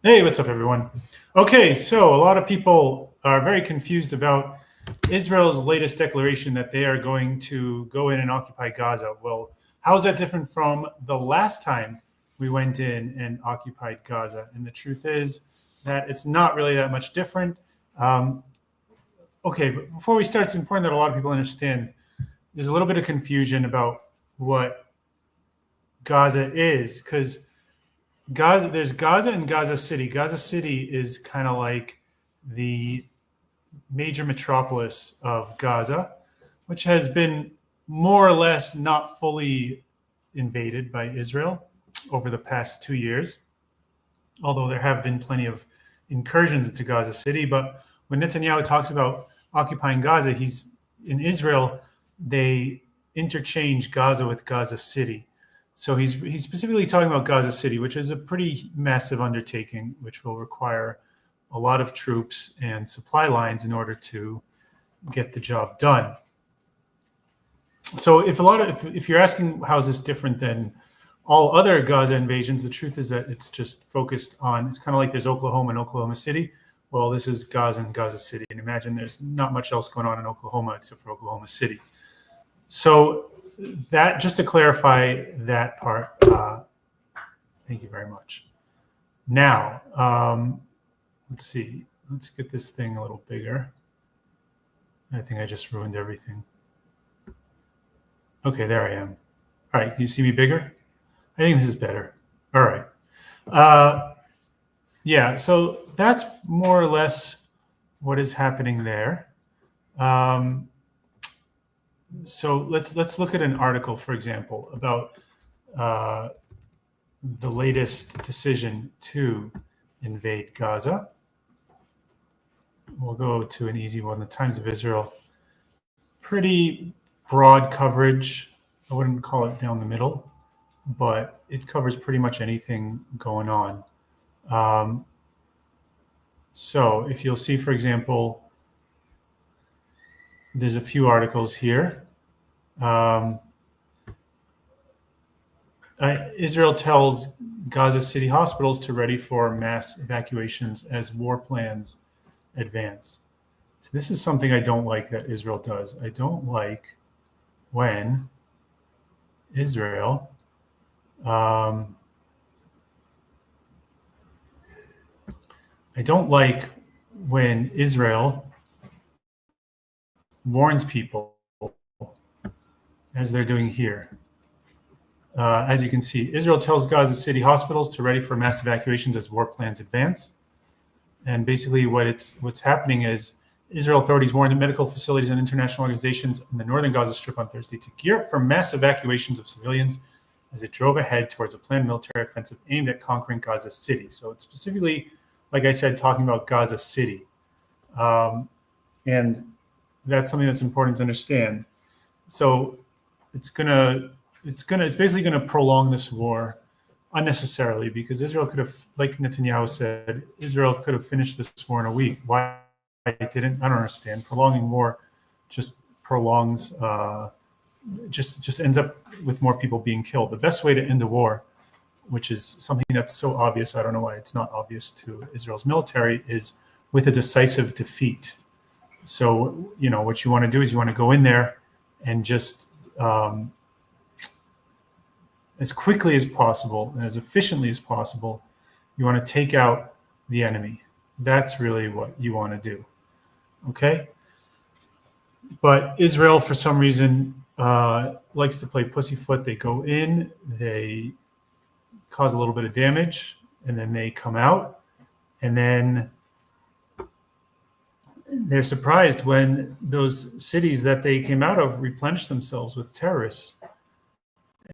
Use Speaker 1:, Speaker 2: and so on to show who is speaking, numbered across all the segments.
Speaker 1: Hey, what's up, everyone? Okay, so a lot of people are very confused about Israel's latest declaration that they are going to go in and occupy Gaza. Well, how is that different from the last time we went in and occupied Gaza? And the truth is that it's not really that much different. Um, okay, but before we start, it's important that a lot of people understand there's a little bit of confusion about what Gaza is, because there's Gaza and Gaza City. Gaza City is kind of like the major metropolis of Gaza, which has been more or less not fully invaded by Israel over the past 2 years, although there have been plenty of incursions into Gaza City. But when Netanyahu talks about occupying Gaza, he's in Israel, they interchange Gaza with Gaza City. So he's specifically talking about Gaza City, which is a pretty massive undertaking, which will require a lot of troops and supply lines in order to get the job done. So if you're asking how is this different than all other Gaza invasions, the truth is that it's just focused on, it's kind of like there's Oklahoma and Oklahoma City. Well, this is Gaza and Gaza City. And imagine there's not much else going on in Oklahoma except for Oklahoma City. So that, just to clarify that part, thank you very much. Now, let's see. Let's get this thing a little bigger. I think I just ruined everything. Okay, there I am. All right, can you see me bigger? I think this is better. All right. Yeah, so that's more or less what is happening there. So let's look at an article, for example, about the latest decision to invade Gaza. We'll go to an easy one, the Times of Israel. Pretty broad coverage. I wouldn't call it down the middle, but it covers pretty much anything going on. So if you'll see, for example, there's a few articles here. Israel tells Gaza City hospitals to ready for mass evacuations as war plans advance. So this is something I don't like that Israel does. I don't like when Israel I don't like when Israel warns people, as they're doing here. As you can see, Israel tells Gaza City hospitals to ready for mass evacuations as war plans advance. And basically what's happening is Israel authorities warned medical facilities and international organizations in the northern Gaza Strip on Thursday to gear up for mass evacuations of civilians as it drove ahead towards a planned military offensive aimed at conquering Gaza City. So it's specifically, like I said, talking about Gaza City. And that's something that's important to understand. So it's basically gonna prolong this war unnecessarily, because Israel could have, like Netanyahu said, Israel could have finished this war in a week. Why it didn't, I don't understand. Prolonging war just prolongs, just ends up with more people being killed. The best way to end a war, which is something that's so obvious, I don't know why it's not obvious to Israel's military, is with a decisive defeat. So, what you want to do is you want to go in there and just as quickly as possible and as efficiently as possible, you want to take out the enemy. That's really what you want to do. Okay? But Israel, for some reason, likes to play pussyfoot. They go in, they cause a little bit of damage, and then they come out, and then they're surprised when those cities that they came out of replenish themselves with terrorists.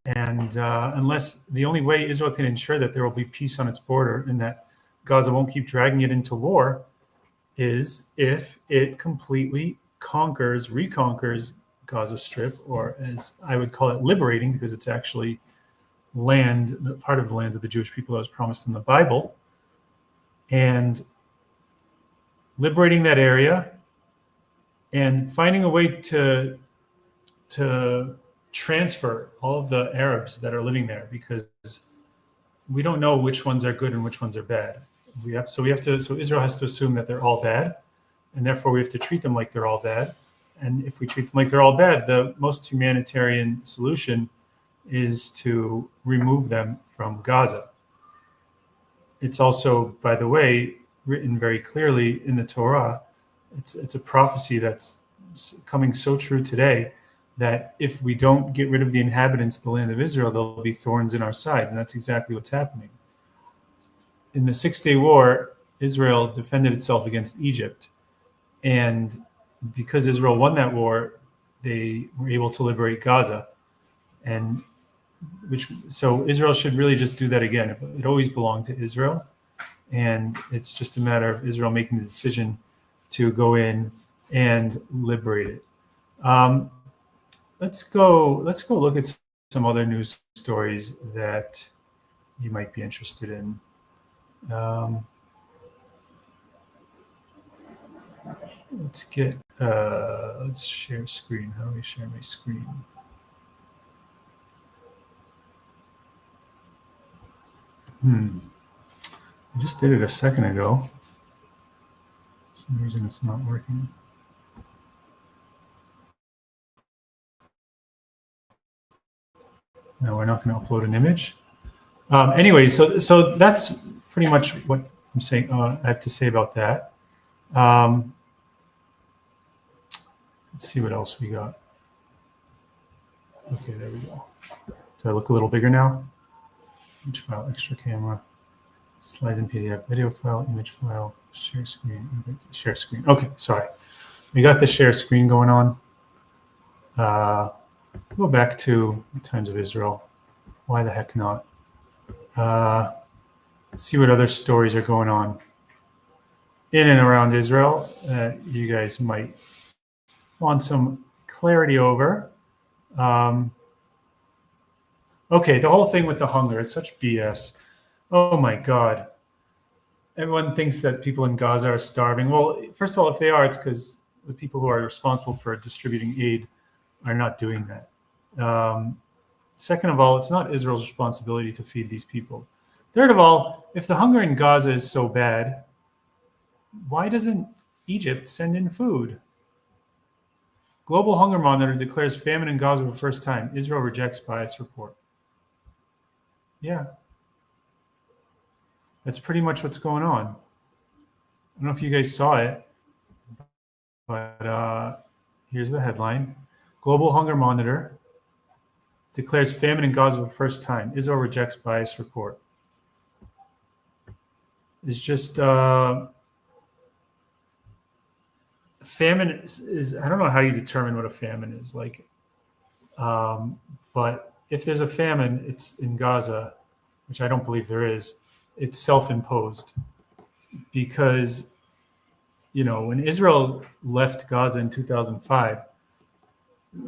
Speaker 1: And unless the only way Israel can ensure that there will be peace on its border and that Gaza won't keep dragging it into war is if it completely reconquers Gaza Strip, or as I would call it, liberating, because it's actually part of the land of the Jewish people that was promised in the Bible, and liberating that area and finding a way to transfer all of the Arabs that are living there, because we don't know which ones are good and which ones are bad. So Israel has to assume that they're all bad, and therefore we have to treat them like they're all bad. And if we treat them like they're all bad, the most humanitarian solution is to remove them from Gaza. It's also, by the way, written very clearly in the Torah. It's a prophecy that's coming so true today that if we don't get rid of the inhabitants of the land of Israel, there'll be thorns in our sides. And that's exactly what's happening. In the Six-Day War, Israel defended itself against Egypt. And because Israel won that war, they were able to liberate Gaza. And so Israel should really just do that again. It always belonged to Israel. And it's just a matter of Israel making the decision to go in and liberate it. Let's go look at some other news stories that you might be interested in. Let's share screen. How do we share my screen? I just did it a second ago. For some reason it's not working. No, we're not going to upload an image. Anyway, so that's pretty much what I'm saying. I have to say about that. Let's see what else we got. Okay, there we go. Do I look a little bigger now? Image file, extra camera, slides in PDF, video file, image file, share screen, share screen. Okay, sorry. We got the share screen going on. Go back to the Times of Israel. Why the heck not? Let's see what other stories are going on in and around Israel that you guys might want some clarity over. Okay, the whole thing with the hunger, it's such BS. Oh my God. Everyone thinks that people in Gaza are starving. Well, first of all, if they are, it's because the people who are responsible for distributing aid are not doing that. Second of all, it's not Israel's responsibility to feed these people. Third of all, if the hunger in Gaza is so bad, why doesn't Egypt send in food? Global Hunger Monitor declares famine in Gaza for the first time. Israel rejects bias report. Yeah. That's pretty much what's going on. I don't know if you guys saw it, but here's the headline. Global Hunger Monitor declares famine in Gaza for the first time. Israel rejects bias report. It's just famine is I don't know how you determine what a famine is like, but if there's a famine, it's in Gaza, which I don't believe there is. It's self-imposed because, when Israel left Gaza in 2005,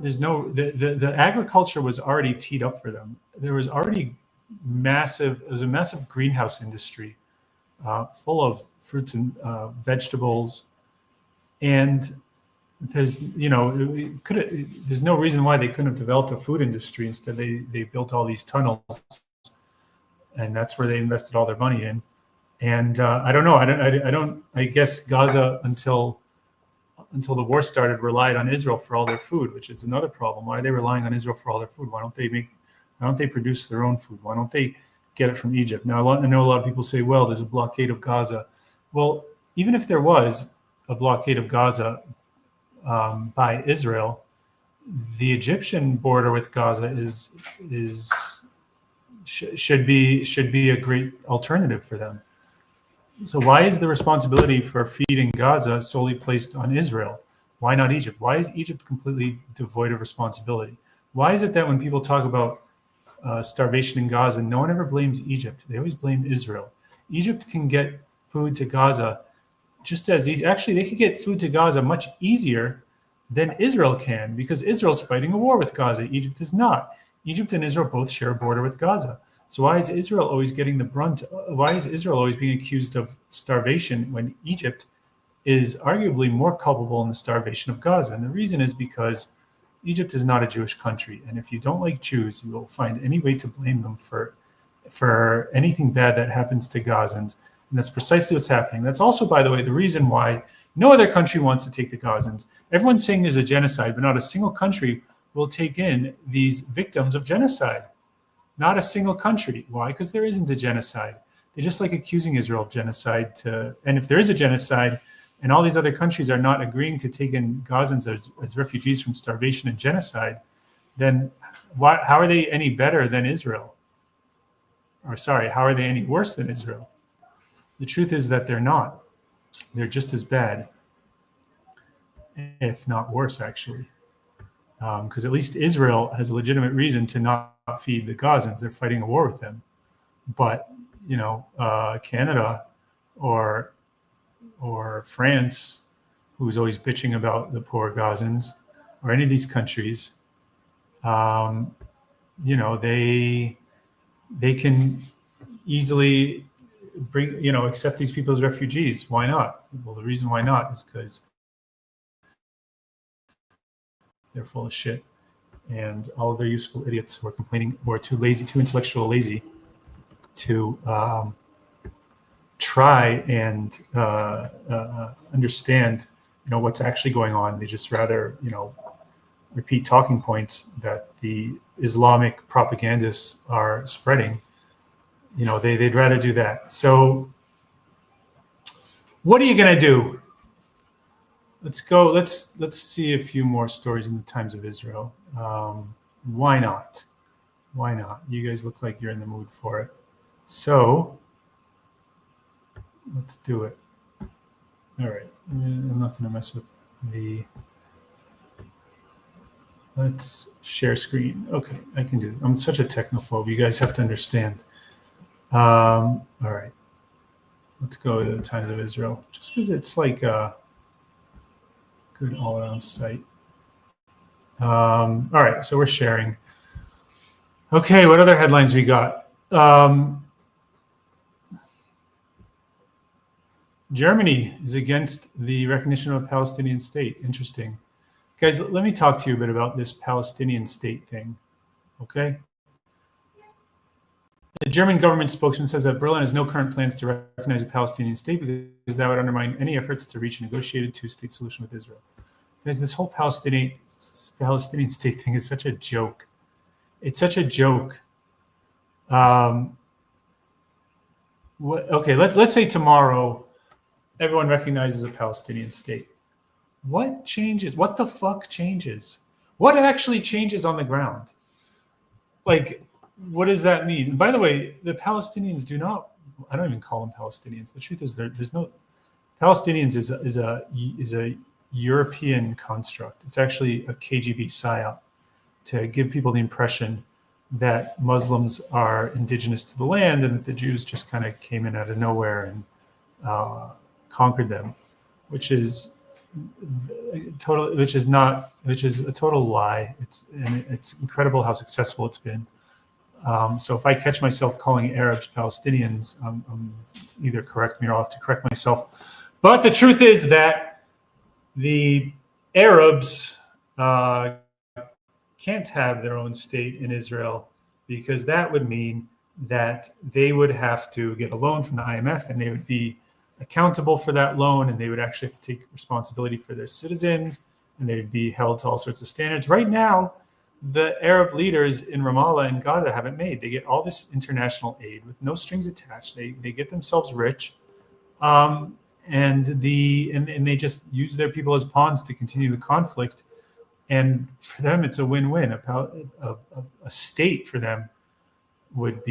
Speaker 1: the agriculture was already teed up for them. There was already a massive greenhouse industry full of fruits and vegetables. And there's no reason why they couldn't have developed a food industry. Instead, they built all these tunnels, and that's where they invested all their money in. And I don't know. I guess Gaza until the war started relied on Israel for all their food, which is another problem. Why are they relying on Israel for all their food? Why don't they produce their own food? Why don't they get it from Egypt? Now I know a lot of people say, well, there's a blockade of Gaza. Well, even if there was a blockade of Gaza by Israel, the Egyptian border with Gaza should be a great alternative for them. So why is the responsibility for feeding Gaza solely placed on Israel? Why not Egypt? Why is Egypt completely devoid of responsibility? Why is it that when people talk about starvation in Gaza, no one ever blames Egypt? They always blame Israel. Egypt can get food to Gaza just as easy. Actually, they could get food to Gaza much easier than Israel can, because Israel's fighting a war with Gaza. Egypt is not. Egypt and Israel both share a border with Gaza. So why is Israel always getting the brunt? Why is Israel always being accused of starvation when Egypt is arguably more culpable in the starvation of Gaza? And the reason is because Egypt is not a Jewish country. And if you don't like Jews, you will find any way to blame them for anything bad that happens to Gazans. And that's precisely what's happening. That's also, by the way, the reason why no other country wants to take the Gazans. Everyone's saying there's a genocide, but not a single country will take in these victims of genocide. Not a single country. Why? Because there isn't a genocide. They just like accusing Israel of genocide. And if there is a genocide, and all these other countries are not agreeing to take in Gazans as refugees from starvation and genocide, then how are they any better than Israel? Or sorry, how are they any worse than Israel? The truth is that they're not. They're just as bad, if not worse, actually. Because at least Israel has a legitimate reason to not feed the Gazans. They're fighting a war with them. But, Canada or France, who's always bitching about the poor Gazans, or any of these countries, they can easily accept these people as refugees. Why not? Well, the reason why not is because they're full of shit, and all of their useful idiots who are complaining who are too intellectual lazy to try and understand, what's actually going on. They just rather, repeat talking points that the Islamic propagandists are spreading. They'd rather do that. So what are you going to do? Let's go. Let's see a few more stories in the Times of Israel. Why not? Why not? You guys look like you're in the mood for it. So let's do it. All right. I'm not going to mess with the... Let's share screen. Okay, I can do it. I'm such a technophobe. You guys have to understand. All right. Let's go to the Times of Israel, just because it's like a good all-around site. All right, so we're sharing. Okay, what other headlines we got? Germany is against the recognition of a Palestinian state. Interesting. Guys, let me talk to you a bit about this Palestinian state thing, okay? The German government spokesman says that Berlin has no current plans to recognize a Palestinian state because that would undermine any efforts to reach a negotiated two-state solution with Israel. Guys, this whole Palestinian state thing is such a joke. It's such a joke. Let's say tomorrow everyone recognizes a Palestinian state. What changes? What the fuck changes? What actually changes on the ground? Like, what does that mean? And by the way, the Palestinians do not. I don't even call them Palestinians. The truth is, there's no. Palestinians is a European construct. It's actually a KGB psyop to give people the impression that Muslims are indigenous to the land and that the Jews just kind of came in out of nowhere and conquered them, which is a total lie. It's incredible how successful it's been. So if I catch myself calling Arabs Palestinians, either correct me or I'll have to correct myself. But the truth is that the Arabs can't have their own state in Israel because that would mean that they would have to get a loan from the IMF and they would be accountable for that loan, and they would actually have to take responsibility for their citizens, and they would be held to all sorts of standards. Right now, the Arab leaders in Ramallah and Gaza haven't made. They get all this international aid with no strings attached. They get themselves rich, and they just use their people as pawns to continue the conflict. And for them, it's a win-win. A state for them would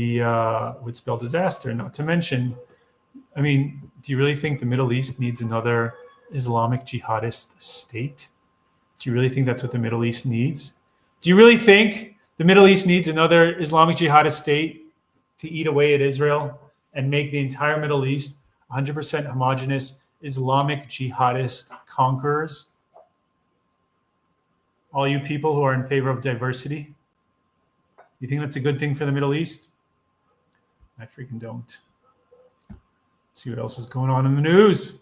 Speaker 1: spell disaster. Not to mention, I mean, do you really think the Middle East needs another Islamic jihadist state? Do you really think that's what the Middle East needs? Do you really think the Middle East needs another Islamic jihadist state to eat away at Israel and make the entire Middle East 100% homogenous Islamic jihadist conquerors? All you people who are in favor of diversity, you think that's a good thing for the Middle East? I freaking don't. Let's see what else is going on in the news.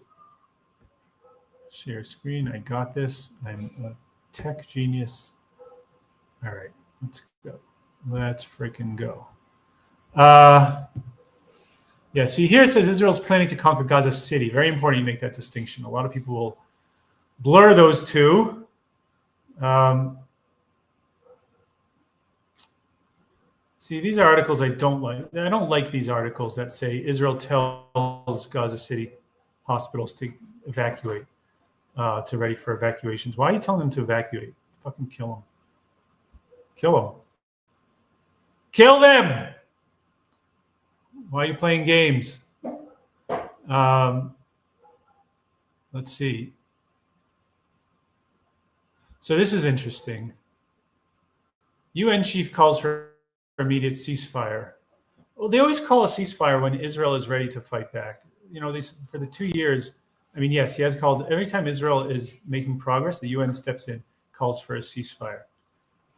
Speaker 1: Share screen. I got this. I'm a tech genius. All right, let's go. Let's freaking go. Yeah, see here it says Israel's planning to conquer Gaza City. Very important you make that distinction. A lot of people will blur those two. See, these are articles I don't like. I don't like these articles that say Israel tells Gaza City hospitals to evacuate, to ready for evacuations. Why are you telling them to evacuate? Fucking kill them. Kill them. Kill them! Why are you playing games? Let's see. So this is interesting. UN chief calls for immediate ceasefire. Well, they always call a ceasefire when Israel is ready to fight back. You know, for the 2 years, I mean, yes, he has called, every time Israel is making progress, the UN steps in, calls for a ceasefire.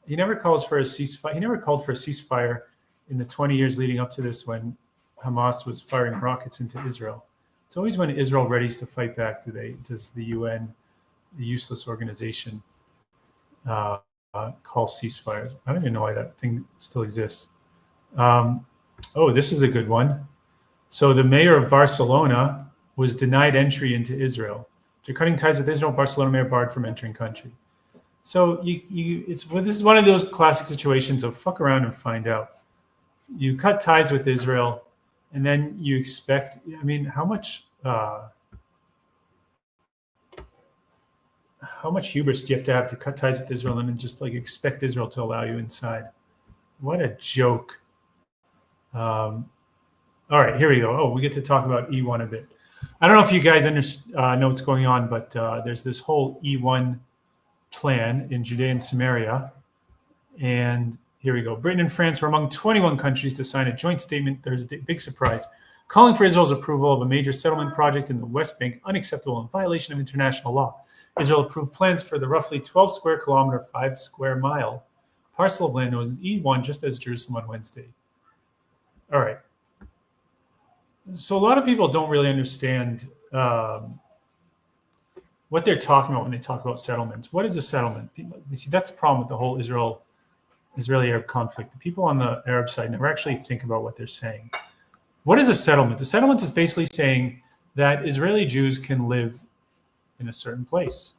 Speaker 1: He never calls for a ceasefire. He never called for a ceasefire in the 20 years leading up to this when Hamas was firing rockets into Israel. It's always when Israel readies to fight back does the UN, the useless organization, call ceasefires. I don't even know why that thing still exists. This is a good one. So the mayor of Barcelona was denied entry into Israel. After cutting ties with Israel, Barcelona mayor barred from entering country. So this is one of those classic situations of fuck around and find out. You cut ties with Israel, and then you expect. I mean, how much hubris do you have to cut ties with Israel and then just like expect Israel to allow you inside? What a joke. All right, here we go. Oh, we get to talk about E1 a bit. I don't know if you guys know what's going on, but there's this whole E1 plan in Judea and Samaria. And here we go. Britain and France were among 21 countries to sign a joint statement Thursday, big surprise, calling for Israel's approval of a major settlement project in the West Bank unacceptable in violation of international law. Israel approved plans for the roughly 12 square kilometer, 5 square mile parcel of land known as E1, just as Jerusalem on Wednesday. All right. So a lot of people don't really understand what they're talking about when they talk about settlements. What is a settlement? You see, that's the problem with the whole Israeli-Arab conflict. The people on the Arab side never actually think about what they're saying. What is a settlement? A settlement is basically saying that Israeli Jews can live in a certain place.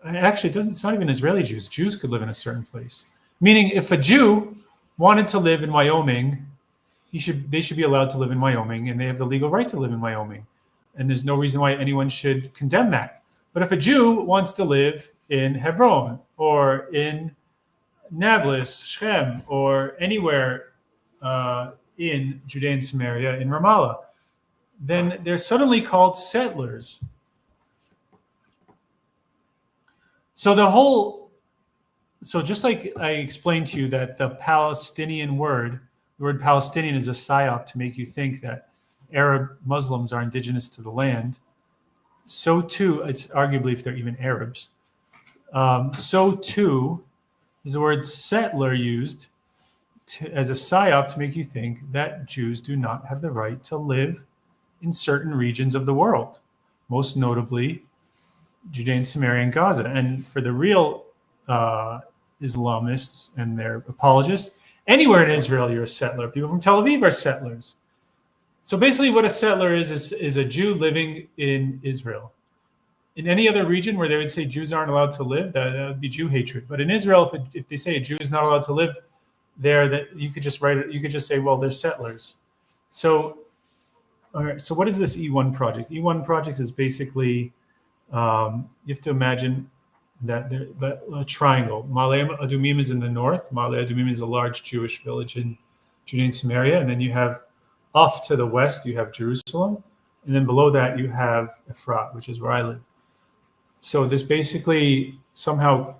Speaker 1: Actually, it's not even Israeli Jews. Jews could live in a certain place. Meaning, if a Jew wanted to live in Wyoming, they should be allowed to live in Wyoming, and they have the legal right to live in Wyoming. And there's no reason why anyone should condemn that. But if a Jew wants to live in Hebron or in Nablus, Shechem, or anywhere in Judea and Samaria, in Ramallah, then they're suddenly called settlers. So just like I explained to you that the word Palestinian is a psyop to make you think that Arab Muslims are indigenous to the land. So too, it's arguably if they're even Arabs. So too is the word settler used as a psyop to make you think that Jews do not have the right to live in certain regions of the world, most notably Judea and Samaria and Gaza. And for the real Islamists and their apologists, anywhere in Israel, you're a settler. People from Tel Aviv are settlers. So basically what a settler is a Jew living in Israel. In any other region where they would say Jews aren't allowed to live, that would be Jew hatred. But in Israel, if they say a Jew is not allowed to live there, that you could just write it. You could just say, well, they're settlers. So, all right. So what is this E1 project? E1 project is basically you have to imagine that a triangle. Ma'ale Adumim is in the north. Ma'ale Adumim is a large Jewish village in Judea and Samaria, and then you have off to the west, you have Jerusalem, and then below that you have Efrat, which is where I live. So this basically somehow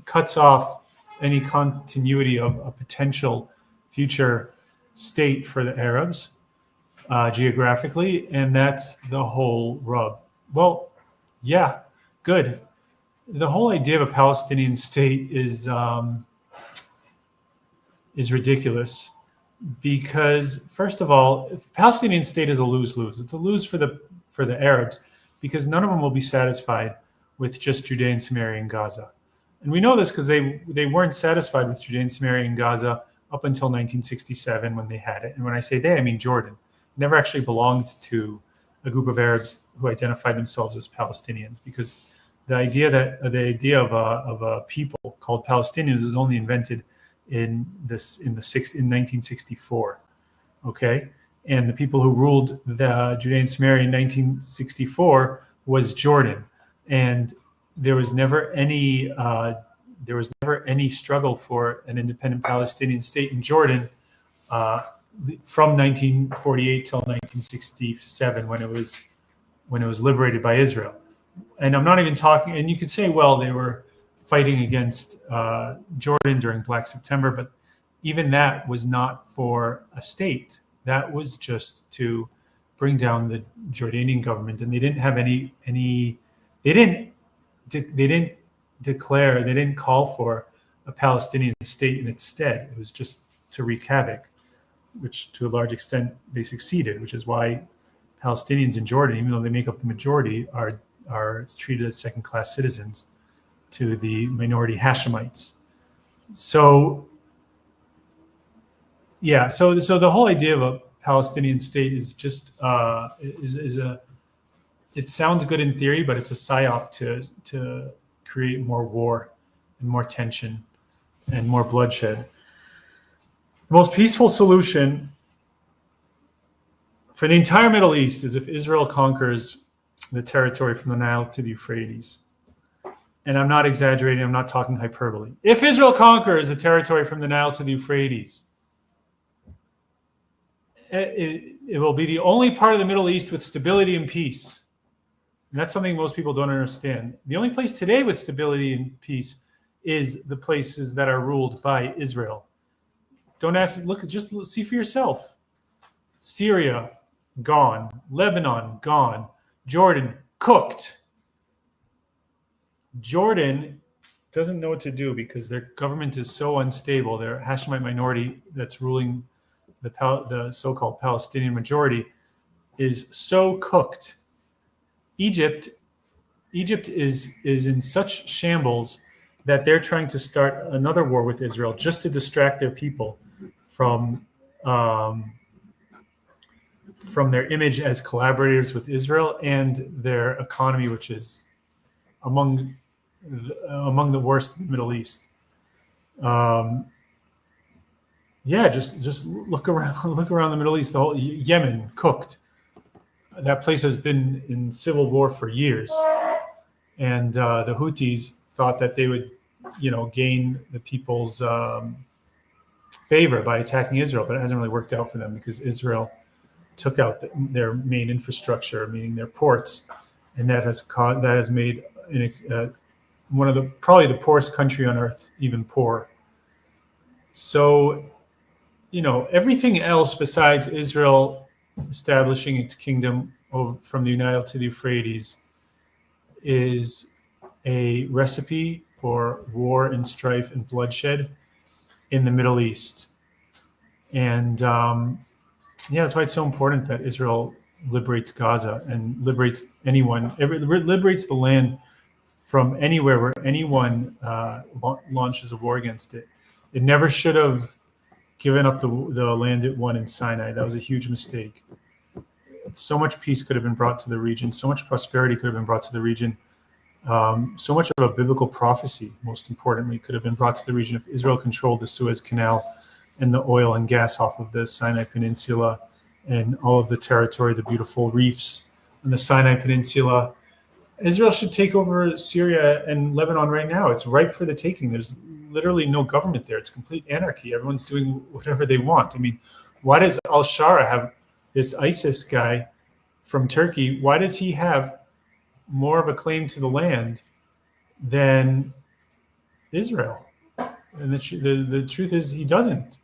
Speaker 1: cuts off any continuity of a potential future state for the Arabs geographically, and that's the whole rub. Well, yeah, good. The whole idea of a Palestinian state is ridiculous. Because first of all, the Palestinian state is a lose-lose. It's a lose for the Arabs because none of them will be satisfied with just Judea and Samaria and Gaza. And we know this because they weren't satisfied with Judea and Samaria and Gaza up until 1967 when they had it. And when I say they, I mean Jordan. never actually belonged to a group of Arabs who identified themselves as Palestinians, because the idea of a people called Palestinians was only invented in 1964. Okay, and the people who ruled the Judea and Samaria in 1964 was Jordan, and there was never any struggle for an independent Palestinian state in Jordan from 1948 till 1967, when it was liberated by Israel. And I'm not even talking. And you could say, well, they were fighting against Jordan during Black September, but even that was not for a state. That was just to bring down the Jordanian government, and they didn't have any. They didn't declare. They didn't call for a Palestinian state in its stead. It was just to wreak havoc, which to a large extent they succeeded. Which is why Palestinians in Jordan, even though they make up the majority, are treated as second-class citizens to the minority Hashemites. So, yeah, so the whole idea of a Palestinian state is just it sounds good in theory, but it's a psyop to create more war and more tension and more bloodshed. The most peaceful solution for the entire Middle East is if Israel conquers the territory from the Nile to the Euphrates. And I'm not exaggerating, I'm not talking hyperbole. If Israel conquers the territory from the Nile to the Euphrates, it will be the only part of the Middle East with stability and peace. And that's something most people don't understand. The only place today with stability and peace is the places that are ruled by Israel. Don't ask, look, just see for yourself. Syria, gone. Lebanon, gone. Jordan, cooked. Jordan doesn't know what to do because their government is so unstable. Their Hashemite minority that's ruling the so-called Palestinian majority is so cooked. Egypt is in such shambles that they're trying to start another war with Israel just to distract their people from their image as collaborators with Israel and their economy, which is among the worst in the Middle East. Just look around the Middle East. The whole Yemen, cooked. That place has been in civil war for years, and the Houthis thought that they would, gain the people's favor by attacking Israel, but it hasn't really worked out for them because Israel took out their main infrastructure, meaning their ports, and that has made one of probably the poorest country on earth even poor. So, everything else besides Israel establishing its kingdom from the Nile to the Euphrates is a recipe for war and strife and bloodshed in the Middle East. And that's why it's so important that Israel liberates Gaza and liberates liberates the land from anywhere where anyone launches a war against it. It never should have given up the land it won in Sinai. That was a huge mistake. So much peace could have been brought to the region. So much prosperity could have been brought to the region. So much of a biblical prophecy, most importantly, could have been brought to the region if Israel controlled the Suez Canal and the oil and gas off of the Sinai Peninsula and all of the territory, the beautiful reefs on the Sinai Peninsula. Israel should take over Syria and Lebanon right now. It's ripe for the taking. There's literally no government there. It's complete anarchy. Everyone's doing whatever they want. I mean, why does al-Shara have this ISIS guy from Turkey? Why does he have more of a claim to the land than Israel? And the truth is he doesn't.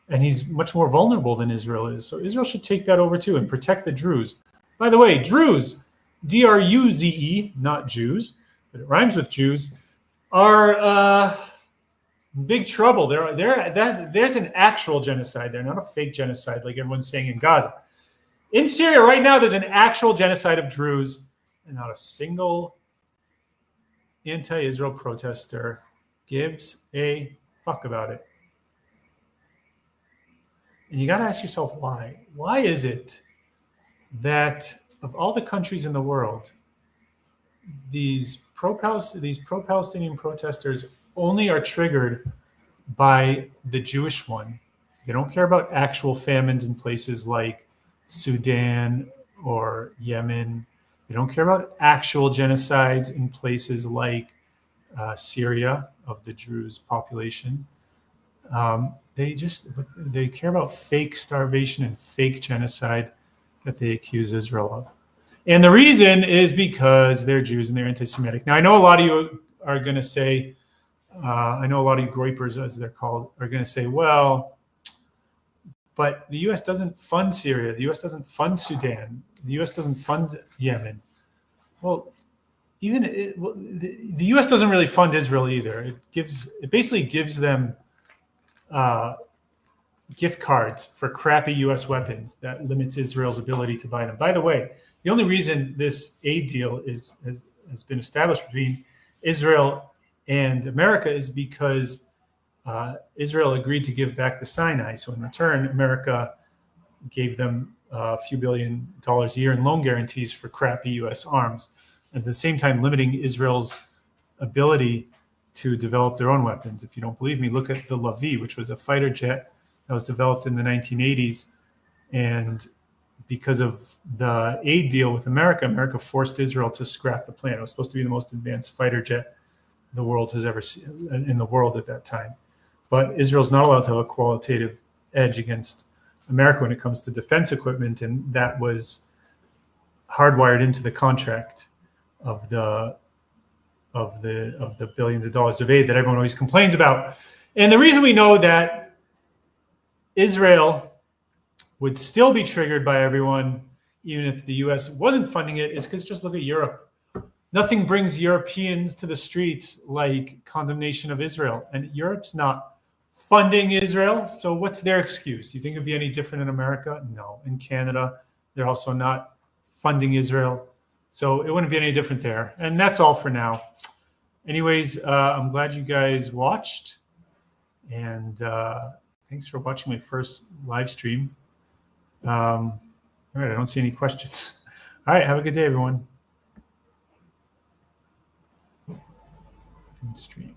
Speaker 1: And he's much more vulnerable than Israel is. So Israel should take that over too and protect the Druze. By the way, Druze, D-R-U-Z-E, not Jews, but it rhymes with Jews, are big trouble. There's an actual genocide there, not a fake genocide like everyone's saying in Gaza. In Syria right now, there's an actual genocide of Druze, and not a single anti-Israel protester gives a fuck about it. And you got to ask yourself why. Why is it that of all the countries in the world, these pro-Palestinian protesters only are triggered by the Jewish one. They don't care about actual famines in places like Sudan or Yemen. They don't care about actual genocides in places like Syria of the Druze population. They care about fake starvation and fake genocide that they accuse Israel of. And the reason is because they're Jews and they're anti-Semitic. Now, I know a lot of you are going to say, I know a lot of you groypers, as they're called, are going to say, well, but the U.S. doesn't fund Syria. The U.S. doesn't fund Sudan. The U.S. doesn't fund Yemen. Well, the U.S. doesn't really fund Israel either. It basically gives them gift cards for crappy U.S. weapons that limits Israel's ability to buy them. By the way, the only reason this aid deal has been established between Israel and America is because Israel agreed to give back the Sinai. So in return, America gave them a few $billions a year in loan guarantees for crappy U.S. arms, at the same time limiting Israel's ability to develop their own weapons. If you don't believe me, look at the Lavi, which was a fighter jet that was developed in the 1980s. And because of the aid deal with America, America forced Israel to scrap the plane. It was supposed to be the most advanced fighter jet the world has ever seen in the world at that time. But Israel's not allowed to have a qualitative edge against America when it comes to defense equipment, and that was hardwired into the contract of the billions of dollars of aid that everyone always complains about. And the reason we know that Israel would still be triggered by everyone, even if the U.S. wasn't funding it, is because just look at Europe. Nothing brings Europeans to the streets like condemnation of Israel. And Europe's not funding Israel. So what's their excuse? You think it'd be any different in America? No. In Canada, they're also not funding Israel. So it wouldn't be any different there. And that's all for now. Anyways, I'm glad you guys watched. And thanks for watching my first live stream. All right, I don't see any questions. All right, have a good day, everyone. Stream.